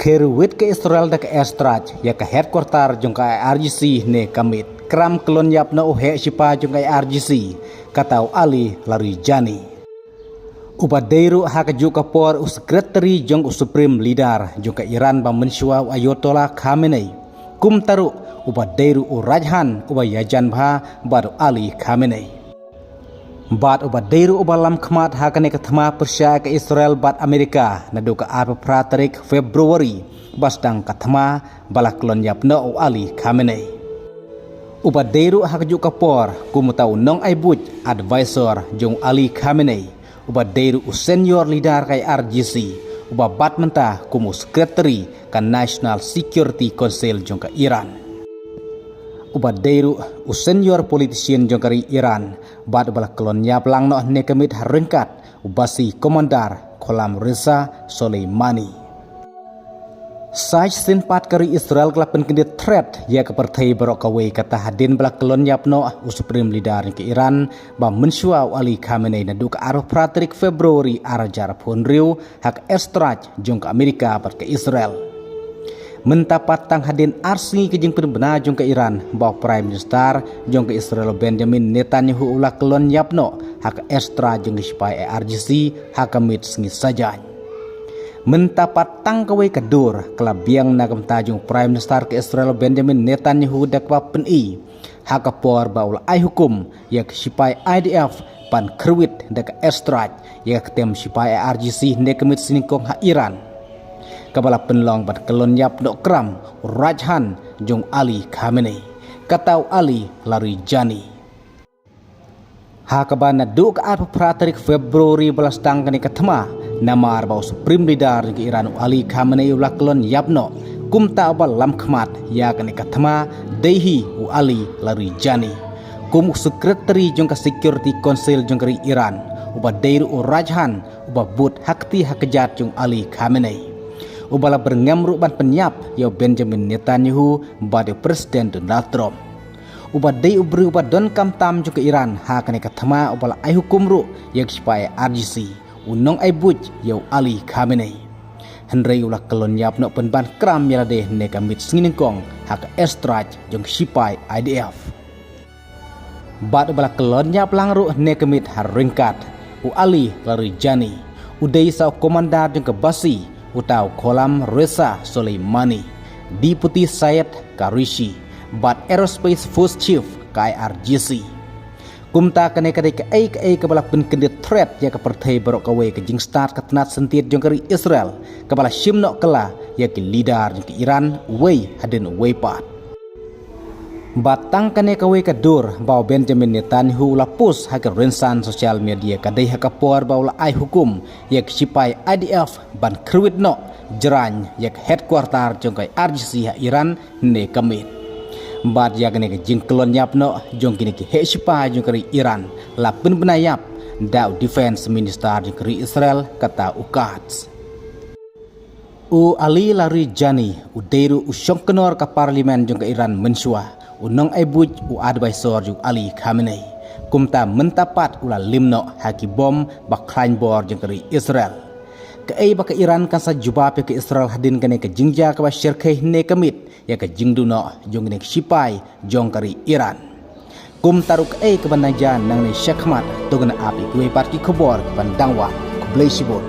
Kerwit ke Israel dak Estrach ya ke headquarter jong ka RGC ne kamit kram kelon yap na uhe sipa jong ka RGC katau Ali Larijani Ubadeiru hakaju kapor sekretari jong supreme leader jong ka Iran ba mensua Ayatollah Khamenei kum taru Ubadeiru Rajhan ubayajan bha baru Ali Khamenei Bat Ubadeiru ubalam khmat hakane kathma persya ke Israel bat Amerika naduka apa pratarik Februari bastang kathma balaklon yapno Ali Khamenei Ubadeiru hakaju kapor kumutau nong aibut advisor jong Ali Khamenei Ubadeiru senior leader kai RGC ubabat mentah kumu sekretari kan National Security Council jong ka Iran Ubadeiru senior politician jong kari Iran bat balaklon yap lang no nekamit harengkat ubasi komandar kolam Reza Soleimani Saj sinpat kari Israel kelapan kendit threat ya kepertai barokawai kata hadin balaklon yap no supreme leader ke Iran ba mensua Ali Khamenei na duka arah praterik Februari arajar ponriu hak Estrach jong ke Amerika bat ke Israel Mentapat tang hadin arsi ke jeng penbena jong ke Iran bawa Prime Minister jong ke Israel Benjamin Netanyahu ulah kelon yapno hak Estra jong ke sipai RGC hakamit sengit saja. Mentapat tang kawai kedur kelabiang nagam tajung Prime Minister ke Israel Benjamin Netanyahu dakwa peni hakapor baul ai hukum ya ke sipai IDF pan kerwit dak Estra ya ketem sipai RGC nekamit siningkong ha Iran. Kabala penlong bat kelon yap dok kram Rajhan jong Ali Khamenei katau Ali Larijani hakabana duk apa praterik Februari belastang kani kathma namar bau supreme leader ke Iran Ali Khamenei ulah kelon yapno kumta abal lam khmat ya kani kathma dehi Ali Larijani kum sekretari jong ka Security Council jong kari Iran Ubadeiru Rajhan ubabut hakti hakejat jong Ali Khamenei ubala berngamru ban penyap ya Benjamin Netanyahu bade Presiden Donald Trump ubadai ubri ubadon kamtam juga Iran hakane kathama ubala ai hukum ru ya sipai RGC unong ai buj ya Ali Khamenei henrei ulah kelon yap no penban kram yalade ne kamit singingkong hak Estrach jong sipai IDF bad ubala kelon yap langru ne kamit haringkat Ali Larijani udai sa komandar jong kebasi utau kolam Reza Soleimani Deputy Syed Karishi bat Aerospace Force Chief KRGC kumta kane kade ke ai kebala penkendit threat ya kepertai barokawai ke jing start katnat sentit jong kari Israel kebala shimno kala ya ke leader jong ke Iran wei hadin wei pat batang kane kawai kadur baw Benjamin Netanyahu lapus hak rensan sosial media kadai hakapor baw la ai hukum yak sipai IDF ban kerwit no jerany yak headquarter jong kai RGC ha Iran ne kamit bat yak ne jing kelon yap no jong kini ke he sipai jong kari Iran la pen benayap daw defense minister jong kari Israel kata ukats Ali Larijani udeiru usyong kenor ka parlimen jong ke Iran mensua unong ai buj advisor jong Ali Khamenei kumta mentapat ula limno haki bom bakrain bor jong kari Israel ke ai baka Iran kan sa jubap ke Israel hadin kane ke jingja ka syirkeh ne kamit ya ke jingduno jong ne sipai jong kari Iran kumtaru ke ai ke banajan nang ne syakmat tugna api kuai parti khobor bandangwa kublai sibot